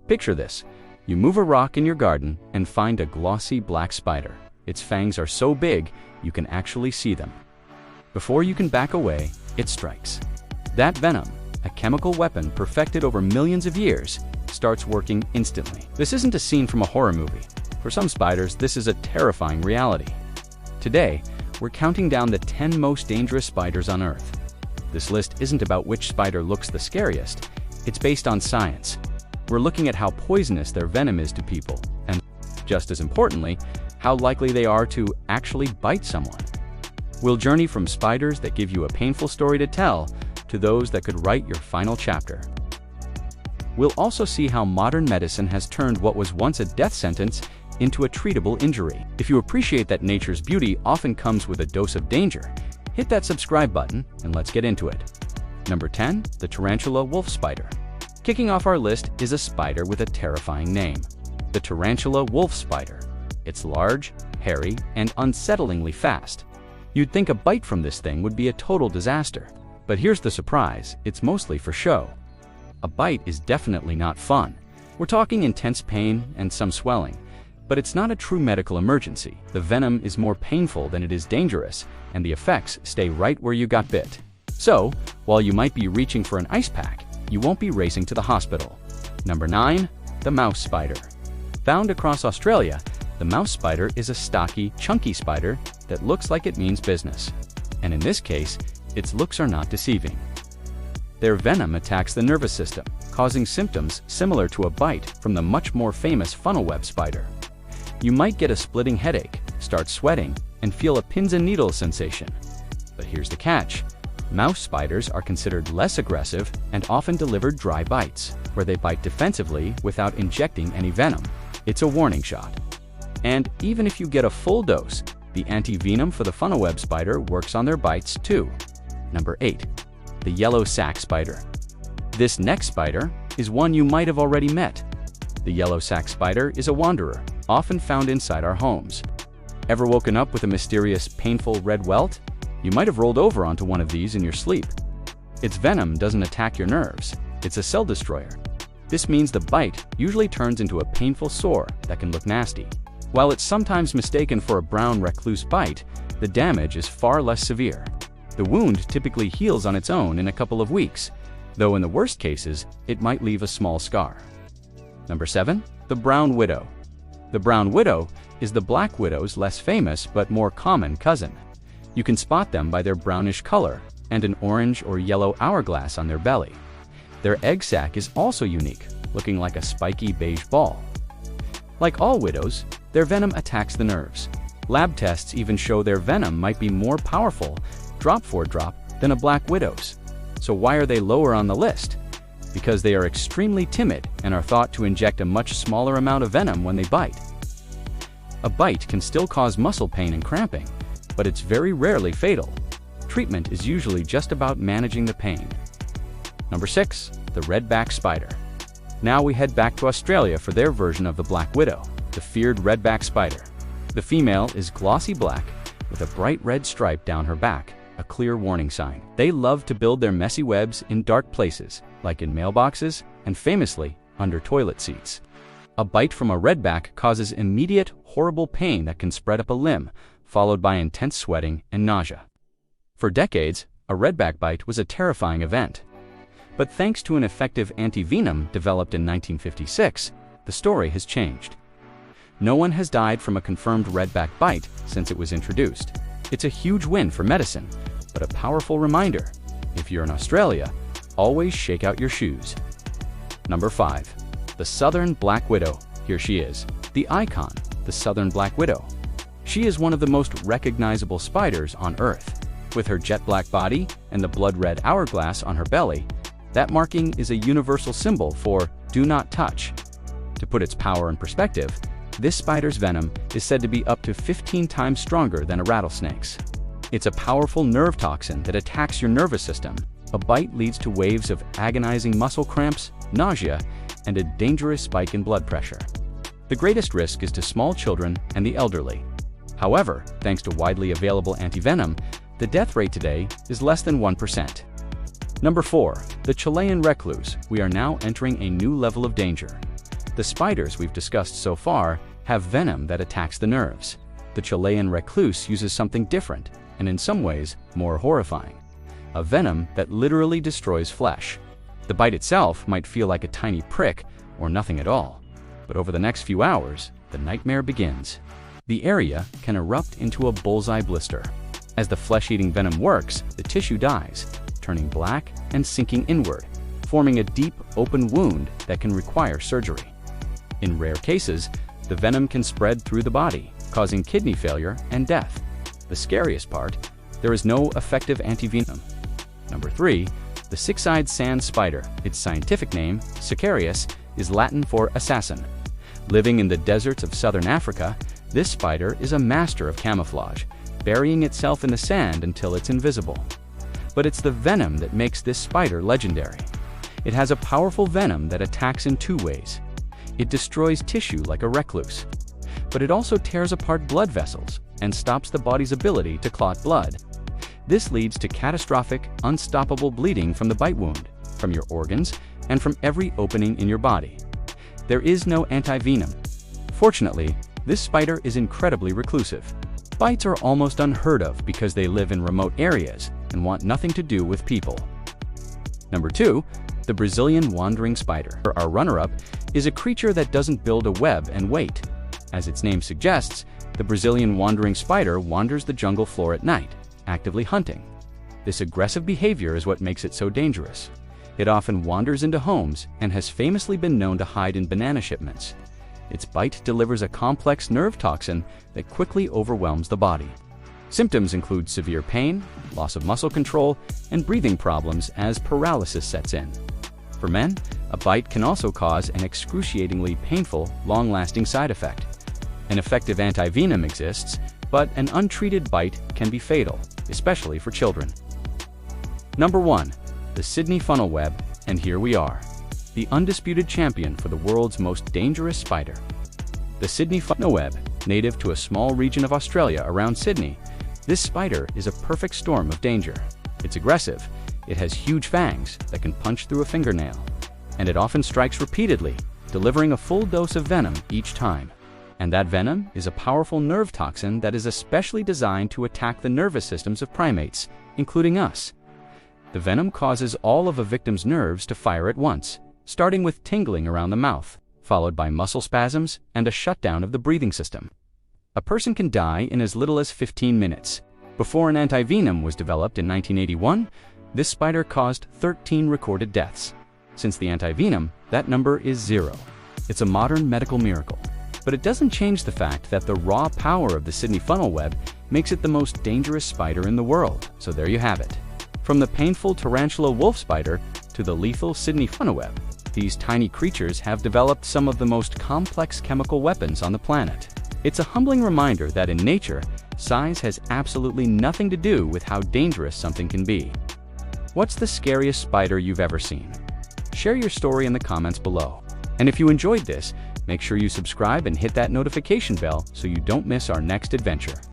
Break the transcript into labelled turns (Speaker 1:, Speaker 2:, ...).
Speaker 1: Picture this. You move a rock in your garden and find a glossy black spider. Its fangs are so big, you can actually see them. Before you can back away, it strikes. That venom, a chemical weapon perfected over millions of years, starts working instantly. This isn't a scene from a horror movie. For some spiders, this is a terrifying reality. Today, we're counting down the 10 most dangerous spiders on Earth. This list isn't about which spider looks the scariest. It's based on science. We're looking at how poisonous their venom is to people, and, just as importantly, how likely they are to actually bite someone. We'll journey from spiders that give you a painful story to tell to those that could write your final chapter. We'll also see how modern medicine has turned what was once a death sentence into a treatable injury. If you appreciate that nature's beauty often comes with a dose of danger, hit that subscribe button and let's get into it. Number 10. The Tarantula wolf spider. Kicking off our list is a spider with a terrifying name, the Tarantula wolf spider. It's large, hairy, and unsettlingly fast. You'd think a bite from this thing would be a total disaster. But here's the surprise, it's mostly for show. A bite is definitely not fun. We're talking intense pain and some swelling. But it's not a true medical emergency. The venom is more painful than it is dangerous, and the effects stay right where you got bit. So, while you might be reaching for an ice pack, you won't be racing to the hospital. Number 9. The mouse spider. Found across Australia, the mouse spider is a stocky, chunky spider that looks like it means business. And in this case, its looks are not deceiving. Their venom attacks the nervous system, causing symptoms similar to a bite from the much more famous funnel web spider. You might get a splitting headache, start sweating, and feel a pins and needles sensation. But here's the catch. Mouse spiders are considered less aggressive and often deliver dry bites, where they bite defensively without injecting any venom. It's a warning shot. And even if you get a full dose, the anti-venom for the funnel web spider works on their bites too. Number 8. The Yellow Sac Spider. This next spider is one you might have already met. The Yellow Sac Spider is a wanderer, often found inside our homes. Ever woken up with a mysterious, painful red welt? You might have rolled over onto one of these in your sleep. Its venom doesn't attack your nerves. It's a cell destroyer. This means the bite usually turns into a painful sore that can look nasty. While it's sometimes mistaken for a brown recluse bite, the damage is far less severe. The wound typically heals on its own in a couple of weeks, though in the worst cases, it might leave a small scar. Number 7. The brown widow. The brown widow is the black widow's less famous but more common cousin. You can spot them by their brownish color and an orange or yellow hourglass on their belly. Their egg sac is also unique, looking like a spiky beige ball. Like all widows, their venom attacks the nerves. Lab tests even show their venom might be more powerful, drop for drop, than a black widow's. So why are they lower on the list? Because they are extremely timid and are thought to inject a much smaller amount of venom when they bite. A bite can still cause muscle pain and cramping, but it's very rarely fatal. Treatment is usually just about managing the pain. Number 6. The Redback Spider. Now we head back to Australia for their version of the black widow, the feared Redback Spider. The female is glossy black with a bright red stripe down her back, a clear warning sign. They love to build their messy webs in dark places, like in mailboxes and famously under toilet seats. A bite from a redback causes immediate, horrible pain that can spread up a limb, followed by intense sweating and nausea. For decades, a redback bite was a terrifying event. But thanks to an effective anti-venom developed in 1956, the story has changed. No one has died from a confirmed redback bite since it was introduced. It's a huge win for medicine, but a powerful reminder. If you're in Australia, always shake out your shoes. Number 5. The Southern Black Widow. Here she is, the icon, the Southern Black Widow. She is one of the most recognizable spiders on Earth. With her jet black body and the blood-red hourglass on her belly, that marking is a universal symbol for do not touch. To put its power in perspective, this spider's venom is said to be up to 15 times stronger than a rattlesnake's. It's a powerful nerve toxin that attacks your nervous system. A bite leads to waves of agonizing muscle cramps, nausea, and a dangerous spike in blood pressure. The greatest risk is to small children and the elderly. However, thanks to widely available antivenom, the death rate today is less than 1%. Number 4. The Chilean Recluse. We are now entering a new level of danger. The spiders we've discussed so far have venom that attacks the nerves. The Chilean Recluse uses something different, and in some ways, more horrifying. A venom that literally destroys flesh. The bite itself might feel like a tiny prick or nothing at all, but over the next few hours, the nightmare begins. The area can erupt into a bullseye blister. As the flesh-eating venom works, the tissue dies, turning black and sinking inward, forming a deep, open wound that can require surgery. In rare cases, the venom can spread through the body, causing kidney failure and death. The scariest part, there is no effective antivenom. Number 3, the six-eyed sand spider. Its scientific name, Sicarius, is Latin for assassin. Living in the deserts of southern Africa, this spider is a master of camouflage, burying itself in the sand until it's invisible. But it's the venom that makes this spider legendary. It has a powerful venom that attacks in 2 ways. It destroys tissue like a recluse, but it also tears apart blood vessels and stops the body's ability to clot blood. This leads to catastrophic, unstoppable bleeding from the bite wound, from your organs, and from every opening in your body. There is no antivenom. Fortunately, this spider is incredibly reclusive. Bites are almost unheard of because they live in remote areas and want nothing to do with people. Number 2, the Brazilian wandering spider. Our runner-up is a creature that doesn't build a web and wait. As its name suggests, the Brazilian wandering spider wanders the jungle floor at night, actively hunting. This aggressive behavior is what makes it so dangerous. It often wanders into homes and has famously been known to hide in banana shipments. Its bite delivers a complex nerve toxin that quickly overwhelms the body. Symptoms include severe pain, loss of muscle control, and breathing problems as paralysis sets in. For men, a bite can also cause an excruciatingly painful, long-lasting side effect. An effective antivenom exists, but an untreated bite can be fatal, especially for children. Number 1, the Sydney funnel web, and here we are, the undisputed champion for the world's most dangerous spider. The Sydney funnel web, native to a small region of Australia around Sydney, this spider is a perfect storm of danger. It's aggressive, it has huge fangs that can punch through a fingernail, and it often strikes repeatedly, delivering a full dose of venom each time. And that venom is a powerful nerve toxin that is especially designed to attack the nervous systems of primates, including us. The venom causes all of a victim's nerves to fire at once, starting with tingling around the mouth, followed by muscle spasms and a shutdown of the breathing system. A person can die in as little as 15 minutes. Before an antivenom was developed in 1981, this spider caused 13 recorded deaths. Since the antivenom, that number is 0. It's a modern medical miracle. But it doesn't change the fact that the raw power of the Sydney funnel web makes it the most dangerous spider in the world. So there you have it. From the painful tarantula wolf spider to the lethal Sydney funnel web, these tiny creatures have developed some of the most complex chemical weapons on the planet. It's a humbling reminder that in nature, size has absolutely nothing to do with how dangerous something can be. What's the scariest spider you've ever seen? Share your story in the comments below. And if you enjoyed this, make sure you subscribe and hit that notification bell so you don't miss our next adventure.